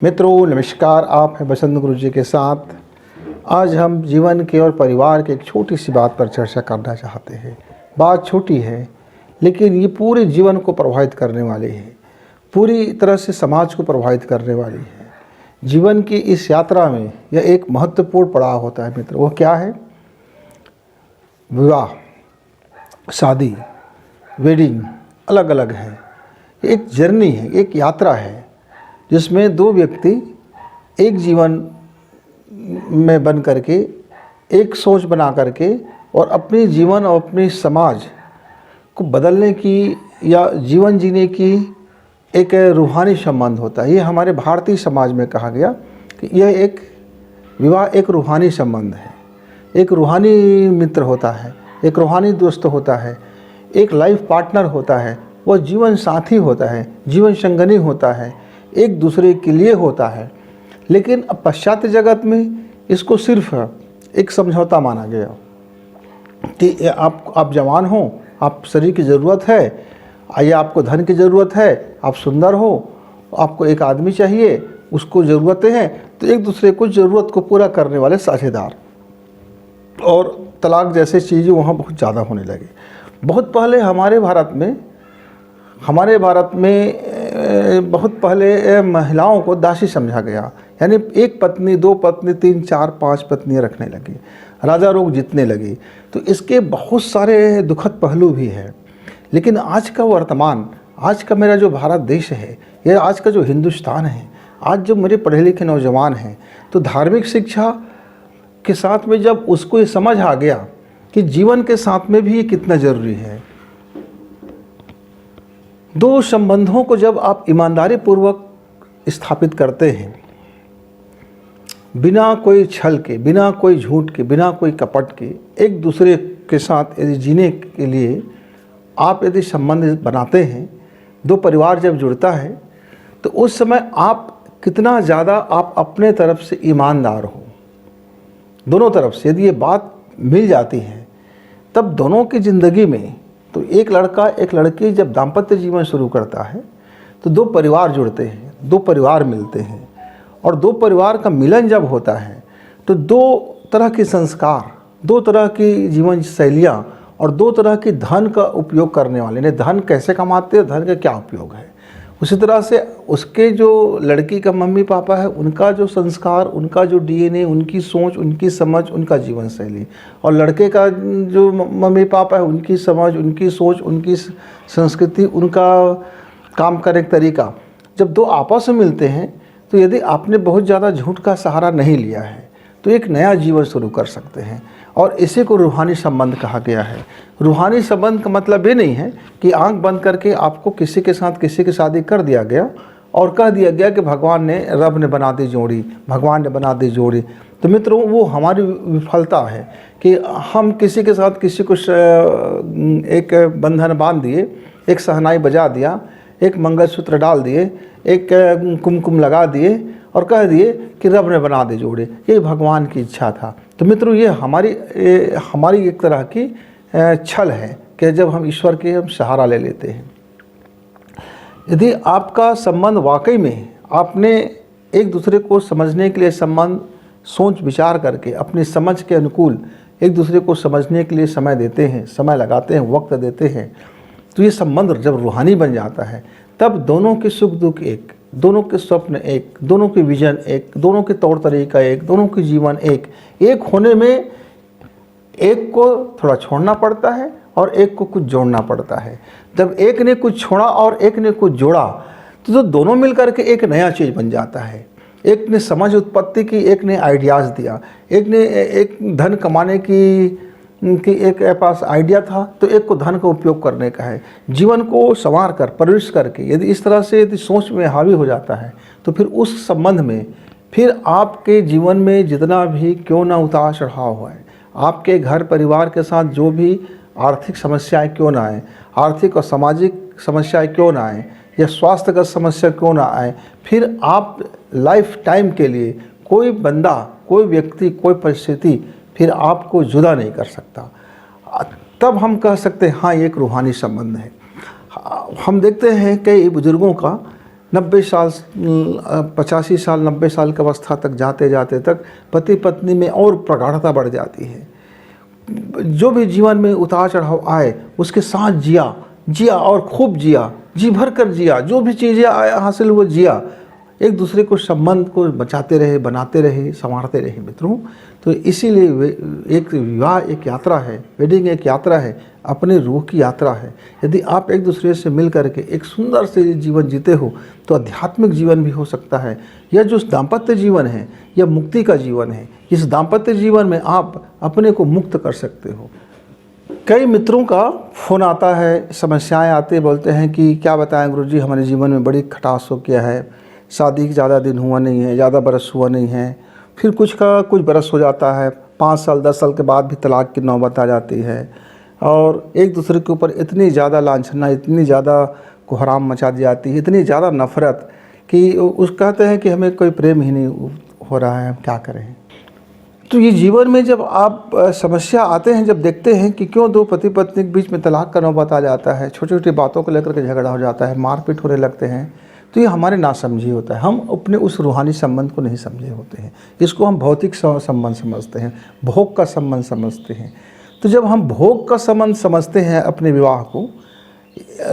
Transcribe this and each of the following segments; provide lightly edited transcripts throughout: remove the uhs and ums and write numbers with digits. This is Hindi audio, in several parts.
मित्रों नमस्कार, आप हैं बसंत गुरु जी के साथ। आज हम जीवन के और परिवार के एक छोटी सी बात पर चर्चा करना चाहते हैं। बात छोटी है लेकिन ये पूरे जीवन को प्रभावित करने वाली है, पूरी तरह से समाज को प्रभावित करने वाली है। जीवन की इस यात्रा में यह एक महत्वपूर्ण पड़ाव होता है मित्र। वो क्या है? विवाह, शादी, वेडिंग अलग अलग है। एक जर्नी है, एक यात्रा है जिसमें दो व्यक्ति एक जीवन में बन करके, एक सोच बना करके और अपने जीवन और अपने समाज को बदलने की या जीवन जीने की एक रूहानी संबंध होता है। ये हमारे भारतीय समाज में कहा गया कि यह एक विवाह एक रूहानी संबंध है, एक रूहानी मित्र होता है, एक रूहानी दोस्त होता है, एक लाइफ पार्टनर होता है, वह जीवन साथी होता है, जीवन संगनी होता है, एक दूसरे के लिए होता है। लेकिन अब पाश्चात्य जगत में इसको सिर्फ एक समझौता माना गया कि आप जवान हो, आप शरीर की ज़रूरत है, आइए आपको धन की ज़रूरत है, आप सुंदर हो, आपको एक आदमी चाहिए, उसको ज़रूरतें हैं, तो एक दूसरे को ज़रूरत को पूरा करने वाले साझेदार। और तलाक जैसे चीज़ें वहाँ बहुत ज़्यादा होने लगी। बहुत पहले हमारे भारत में बहुत पहले महिलाओं को दासी समझा गया, यानी एक पत्नी, दो पत्नी, 3, 4, 5 पत्नियां रखने लगी, राजा लोग जीतने लगे। तो इसके बहुत सारे दुखद पहलू भी हैं। लेकिन आज का वर्तमान, आज का मेरा जो भारत देश है, यह आज का जो हिंदुस्तान है, आज जो मेरे पढ़े लिखे नौजवान हैं, तो धार्मिक शिक्षा के साथ में जब उसको ये समझ आ गया कि जीवन के साथ में भी ये कितना ज़रूरी है। दो संबंधों को जब आप ईमानदारी पूर्वक स्थापित करते हैं, बिना कोई छल के, बिना कोई झूठ के, बिना कोई कपट के, एक दूसरे के साथ यदि जीने के लिए आप यदि संबंध बनाते हैं, दो परिवार जब जुड़ता है, तो उस समय आप कितना ज़्यादा आप अपने तरफ से ईमानदार हो, दोनों तरफ से यदि ये बात मिल जाती है, तब दोनों की ज़िंदगी में, तो एक लड़का एक लड़की जब दाम्पत्य जीवन शुरू करता है तो दो परिवार जुड़ते हैं, दो परिवार मिलते हैं। और दो परिवार का मिलन जब होता है तो दो तरह के संस्कार, दो तरह की जीवन शैलियाँ और दो तरह की धन का उपयोग करने वाले ने धन कैसे कमाते हैं, धन का क्या उपयोग है। उसी तरह से उसके जो लड़की का मम्मी पापा है, उनका जो संस्कार, उनका जो डीएनए, उनकी सोच, उनकी समझ, उनका जीवन शैली, और लड़के का जो मम्मी पापा है, उनकी समझ, उनकी सोच, उनकी संस्कृति, उनका काम करने का तरीका, जब दो आपस में मिलते हैं तो यदि आपने बहुत ज़्यादा झूठ का सहारा नहीं लिया है तो एक नया जीवन शुरू कर सकते हैं। और इसी को रूहानी संबंध कहा गया है। रूहानी संबंध का मतलब ये नहीं है कि आंख बंद करके आपको किसी के साथ किसी की शादी कर दिया गया और कह दिया गया कि भगवान ने, रब ने बना दी जोड़ी, भगवान ने बना दी जोड़ी। तो मित्रों, वो हमारी विफलता है कि हम किसी के साथ किसी को एक बंधन बांध दिए, एक शहनाई बजा दिया, एक मंगलसूत्र डाल दिए, एक कुमकुम लगा दिए और कह दिए कि रब ने बना दी जोड़ी, ये भगवान की इच्छा था। तो मित्रों, ये हमारी एक तरह की छल है कि जब हम ईश्वर के हम सहारा ले लेते हैं। यदि आपका संबंध वाकई में आपने एक दूसरे को समझने के लिए संबंध सोच विचार करके अपनी समझ के अनुकूल एक दूसरे को समझने के लिए समय देते हैं, समय लगाते हैं, वक्त देते हैं, तो ये संबंध जब रूहानी बन जाता है, तब दोनों के सुख दुख एक, दोनों के स्वप्न एक, दोनों के विजन एक, दोनों के तौर तरीका एक, दोनों के जीवन एक होने में एक को थोड़ा छोड़ना पड़ता है और एक को कुछ जोड़ना पड़ता है। जब एक ने कुछ छोड़ा और एक ने कुछ जोड़ा तो दोनों मिलकर के एक नया चीज़ बन जाता है। एक ने समझ उत्पत्ति की, एक ने आइडियाज़ दिया, एक ने एक धन कमाने की एक पास आइडिया था तो एक को धन का उपयोग करने का है। जीवन को संवार कर, परवरिश करके यदि इस तरह से यदि सोच में हावी हो जाता है तो फिर उस संबंध में फिर आपके जीवन में जितना भी क्यों ना उतार चढ़ाव हुआ है, आपके घर परिवार के साथ जो भी आर्थिक समस्याएं क्यों ना आए, आर्थिक और सामाजिक समस्याएं क्यों ना आए, या स्वास्थ्यगत समस्या क्यों ना आए, फिर आप लाइफ टाइम के लिए कोई बंदा, कोई व्यक्ति, कोई परिस्थिति फिर आपको जुदा नहीं कर सकता। तब हम कह सकते हैं हाँ, ये एक रूहानी संबंध है। हम देखते हैं कई बुजुर्गों का 90 साल 85 साल 90 साल की अवस्था तक जाते जाते तक पति पत्नी में और प्रगाढ़ता बढ़ जाती है। जो भी जीवन में उतार चढ़ाव आए उसके साथ जिया और खूब जिया, जी भर कर जिया, जो भी चीज़ें हासिल वो जिया, एक दूसरे को संबंध को बचाते रहे, बनाते रहे, संवारते रहे मित्रों। तो इसीलिए एक विवाह एक यात्रा है, वेडिंग एक यात्रा है, अपने रूह की यात्रा है। यदि आप एक दूसरे से मिल करके एक सुंदर से जीवन जीते हो तो आध्यात्मिक जीवन भी हो सकता है। यह जो दाम्पत्य जीवन है यह मुक्ति का जीवन है। इस दाम्पत्य जीवन में आप अपने को मुक्त कर सकते हो। कई मित्रों का फ़ोन आता है, समस्याएं आते, बोलते हैं कि क्या बताएं गुरुजी, हमारे जीवन में बड़ी खटास हो गया है, शादी के ज़्यादा दिन हुआ नहीं है, ज़्यादा बरस हुआ नहीं है, फिर कुछ बरस हो जाता है, 5 साल 10 साल के बाद भी तलाक की नौबत आ जाती है, और एक दूसरे के ऊपर इतनी ज़्यादा लांछना, इतनी ज़्यादा कोहराम मचा दी जाती है, इतनी ज़्यादा नफ़रत कि उस कहते हैं कि हमें कोई प्रेम ही नहीं हो रहा है, हम क्या करें। तो ये जीवन में जब आप समस्या आते हैं, जब देखते हैं कि क्यों दो पति पत्नी के बीच में तलाक का नौबत आ जाता है, छोटी छोटी बातों को लेकर के झगड़ा हो जाता है, मारपीट होने लगते हैं, तो ये हमारे नासमझी होता है। हम अपने उस रूहानी संबंध को नहीं समझे होते हैं। इसको हम भौतिक संबंध समझते हैं, भोग का संबंध समझते हैं। तो जब हम भोग का संबंध समझते हैं अपने विवाह को,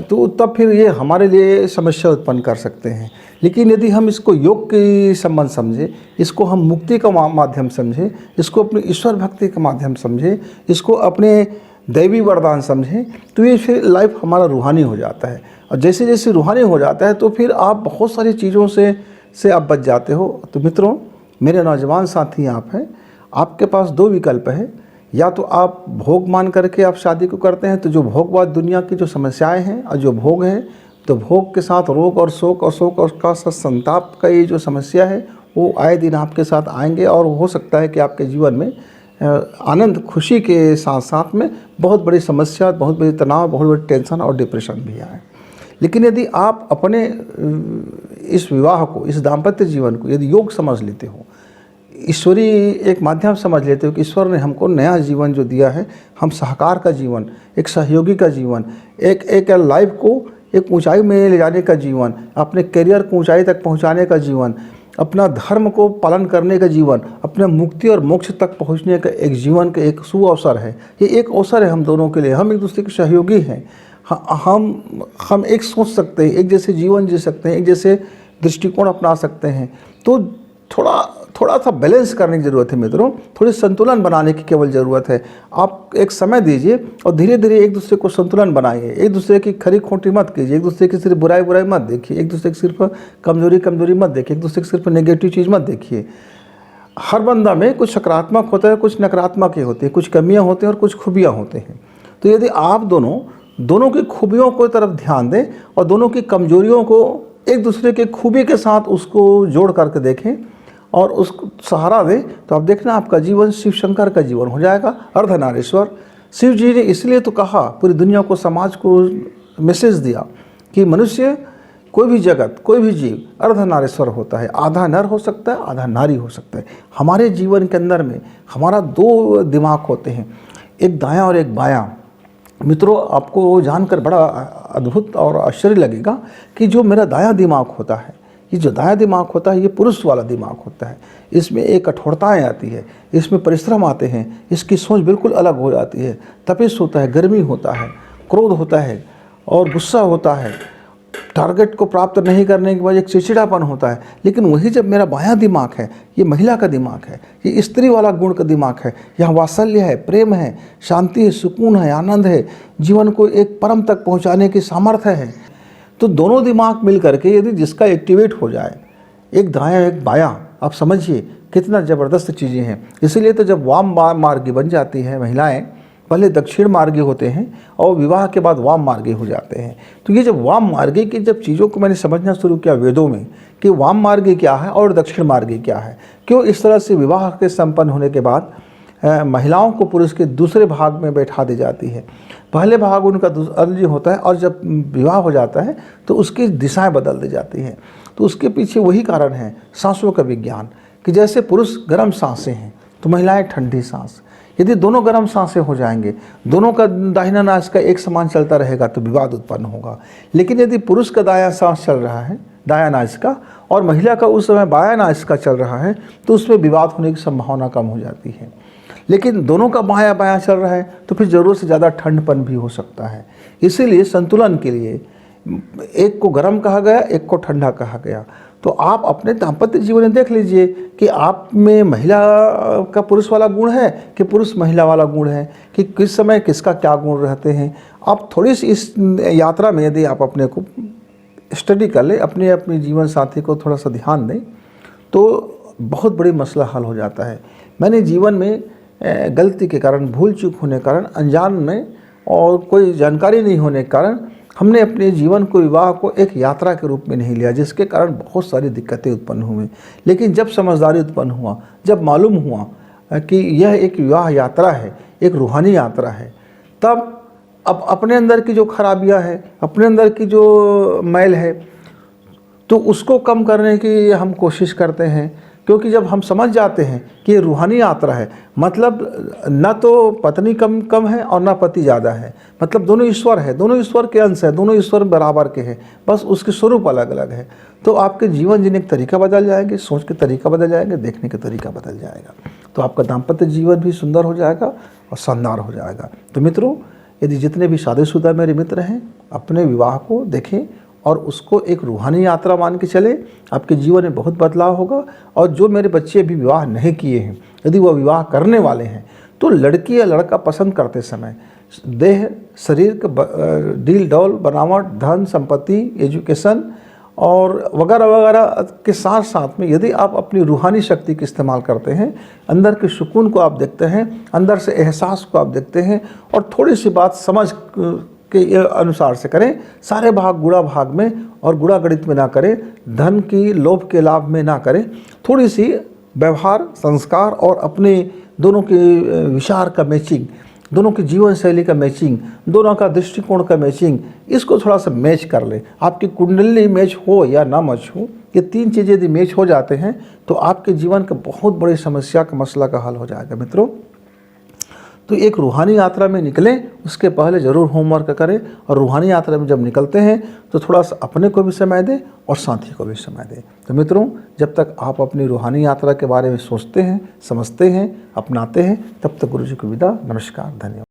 तो तब फिर ये हमारे लिए समस्या उत्पन्न कर सकते हैं। लेकिन यदि हम इसको योग के संबंध समझे, इसको हम मुक्ति का माध्यम समझे, इसको अपनी ईश्वर भक्ति का माध्यम समझे, इसको अपने दैवी वरदान समझें, तो ये फिर लाइफ हमारा रूहानी हो जाता है। और जैसे जैसे रूहानी हो जाता है तो फिर आप बहुत सारी चीज़ों से आप बच जाते हो। तो मित्रों, मेरे नौजवान साथी आप हैं, आपके पास 2 विकल्प है। या तो आप भोग मान करके आप शादी को करते हैं, तो जो भोगवाद दुनिया की जो समस्याएं हैं और जो भोग है, तो भोग के साथ रोग और शोक और उसका संताप का ये जो समस्या है वो आए दिन आपके साथ आएंगे। और हो सकता है कि आपके जीवन में आनंद खुशी के साथ साथ में बहुत बड़ी समस्या, बहुत बड़ी तनाव, बहुत बड़ी टेंशन और डिप्रेशन भी आए। लेकिन यदि आप अपने इस विवाह को, इस दाम्पत्य जीवन को यदि योग समझ लेते हो, ईश्वरी एक माध्यम समझ लेते हो कि ईश्वर ने हमको नया जीवन जो दिया है, हम सहकार का जीवन, एक सहयोगी का जीवन, एक लाइफ को एक ऊंचाई में ले जाने का जीवन, अपने करियर को ऊंचाई तक पहुंचाने का जीवन, अपना धर्म को पालन करने का जीवन, अपने मुक्ति और मोक्ष तक पहुंचने का एक जीवन का एक सुअवसर है। ये एक अवसर है हम दोनों के लिए। हम एक दूसरे के सहयोगी हैं। हम एक सोच सकते हैं, एक जैसे जीवन जी सकते हैं, एक जैसे दृष्टिकोण अपना सकते हैं। तो थोड़ा सा बैलेंस करने की ज़रूरत है मित्रों, थोड़ी संतुलन बनाने की केवल ज़रूरत है। आप एक समय दीजिए और धीरे धीरे एक दूसरे को संतुलन बनाइए। एक दूसरे की खरी खोटी मत कीजिए, एक दूसरे की सिर्फ बुराई मत देखिए, एक दूसरे की सिर्फ कमजोरी मत देखिए, एक दूसरे की सिर्फ नेगेटिव चीज़ मत देखिए। हर बंदा में कुछ सकारात्मक होता है, कुछ नकारात्मक ही होते हैं, कुछ कमियाँ होती हैं और कुछ खूबियाँ होते हैं। तो यदि आप दोनों की खूबियों को तरफ ध्यान दें और दोनों की कमजोरियों को एक दूसरे के खूबी के साथ उसको जोड़ करके देखें और उसको सहारा दें, तो आप देखना आपका जीवन शिव शंकर का जीवन हो जाएगा, अर्धनारीश्वर। शिव जी ने इसलिए तो कहा, पूरी दुनिया को, समाज को मैसेज दिया कि मनुष्य, कोई भी जगत, कोई भी जीव अर्धनारीश्वर होता है। आधा नर हो सकता है, आधा नारी हो सकता है। हमारे जीवन के अंदर में हमारा 2 दिमाग होते हैं, एक दायां और एक बायां। मित्रों, आपको जानकर बड़ा अद्भुत और आश्चर्य लगेगा कि जो मेरा दायां दिमाग होता है, ये जो दायां दिमाग होता है, ये पुरुष वाला दिमाग होता है। इसमें एक कठोरताएँ आती है, इसमें परिश्रम आते हैं, इसकी सोच बिल्कुल अलग हो जाती है। तपिश होता है, गर्मी होता है, क्रोध होता है और गुस्सा होता है, टारगेट को प्राप्त नहीं करने के बाद एक चिड़चिड़ापन होता है। लेकिन वही जब मेरा बायां दिमाग है, ये महिला का दिमाग है, ये स्त्री वाला गुण का दिमाग है, यहाँ वात्सल्य है, प्रेम है, शांति है, सुकून है, आनंद है, जीवन को एक परम तक पहुँचाने की सामर्थ्य है। तो दोनों दिमाग मिल करके यदि जिसका एक्टिवेट हो जाए, एक दायां एक बायां, आप समझिए कितना ज़बरदस्त चीज़ें हैं। इसीलिए तो जब वाम मार्गी बन जाती है महिलाएं, पहले दक्षिण मार्गी होते हैं और विवाह के बाद वाम मार्गी हो जाते हैं। तो ये जब वाम मार्गी की जब चीज़ों को मैंने समझना शुरू किया वेदों में कि वाम मार्गी क्या है और दक्षिण मार्गी क्या है, क्यों इस तरह से विवाह के संपन्न होने के बाद महिलाओं को पुरुष के दूसरे भाग में बैठा दी जाती है। पहले भाग उनका अर्जी होता है और जब विवाह हो जाता है तो उसकी दिशाएं बदल दी जाती हैं। तो उसके पीछे वही कारण है, सांसों का विज्ञान, कि जैसे पुरुष गर्म सांसें हैं तो महिलाएं ठंडी सांस। यदि दोनों गर्म सांसें हो जाएंगे, दोनों का दाहिना नास का एक समान चलता रहेगा तो विवाद उत्पन्न होगा। लेकिन यदि पुरुष का दायां सांस चल रहा है, दायां नास का, और महिला का उस समय बायां नास का चल रहा है, तो उसमें विवाद होने की संभावना कम हो जाती है। लेकिन दोनों का बायां बायां चल रहा है तो फिर ज़रूरत से ज़्यादा ठंडपन भी हो सकता है। इसीलिए संतुलन के लिए एक को गर्म कहा गया, एक को ठंडा कहा गया। तो आप अपने दाम्पत्य जीवन में देख लीजिए कि आप में महिला का पुरुष वाला गुण है कि पुरुष महिला वाला गुण है, कि किस समय किसका क्या गुण रहते हैं। आप थोड़ी सी इस यात्रा में यदि आप अपने को स्टडी कर ले, अपने जीवन साथी को थोड़ा सा ध्यान दें, तो बहुत बड़ी मसला हल हो जाता है। मैंने जीवन में गलती के कारण, भूल चूक होने के कारण, अनजान में और कोई जानकारी नहीं होने के कारण हमने अपने जीवन को, विवाह को एक यात्रा के रूप में नहीं लिया, जिसके कारण बहुत सारी दिक्कतें उत्पन्न हुई। लेकिन जब समझदारी उत्पन्न हुआ, जब मालूम हुआ कि यह एक विवाह यात्रा है, एक रूहानी यात्रा है, तब अब अपने अंदर की जो खराबियां हैं, अपने अंदर की जो मैल है, तो उसको कम करने की हम कोशिश करते हैं। क्योंकि जब हम समझ जाते हैं कि ये रूहानी यात्रा है, मतलब न तो पत्नी कम है और न पति ज़्यादा है, मतलब दोनों ईश्वर है, दोनों ईश्वर के अंश है, दोनों ईश्वर बराबर के हैं, बस उसके स्वरूप अलग अलग है। तो आपके जीवन जीने का तरीका बदल जाएंगे, सोच के तरीका बदल जाएंगे, देखने का तरीका बदल जाएगा। तो आपका दाम्पत्य जीवन भी सुंदर हो जाएगा और शानदार हो जाएगा। तो मित्रों, यदि जितने भी शादीशुदा मेरे मित्र हैं, अपने विवाह को देखें और उसको एक रूहानी यात्रा मान के चले, आपके जीवन में बहुत बदलाव होगा। और जो मेरे बच्चे अभी विवाह नहीं किए हैं, यदि वह विवाह करने वाले हैं, तो लड़की या लड़का पसंद करते समय देह, शरीर का डील डॉल, बनावट, धन संपत्ति, एजुकेशन और वगैरह वगैरह के साथ साथ में यदि आप अपनी रूहानी शक्ति का इस्तेमाल करते हैं, अंदर के सुकून को आप देखते हैं, अंदर से एहसास को आप देखते हैं, और थोड़ी सी बात समझ के अनुसार से करें, सारे भाग गुणा भाग में और गुणा गणित में ना करें, धन की लोभ के लाभ में ना करें, थोड़ी सी व्यवहार, संस्कार और अपने दोनों के विचार का मैचिंग, दोनों की जीवन शैली का मैचिंग, दोनों का दृष्टिकोण का मैचिंग, इसको थोड़ा सा मैच कर ले। आपकी कुंडली मैच हो या ना मैच हो, ये तीन चीज़ें यदि मैच हो जाते हैं तो आपके जीवन का बहुत बड़ी समस्या का मसला का हल हो जाएगा। मित्रों, तो एक रूहानी यात्रा में निकलें, उसके पहले ज़रूर होमवर्क करें, और रूहानी यात्रा में जब निकलते हैं तो थोड़ा सा अपने को भी समय दें और साथी को भी समय दें। तो मित्रों, जब तक आप अपनी रूहानी यात्रा के बारे में सोचते हैं, समझते हैं, अपनाते हैं, तब तक गुरु जी को विदा। नमस्कार, धन्यवाद।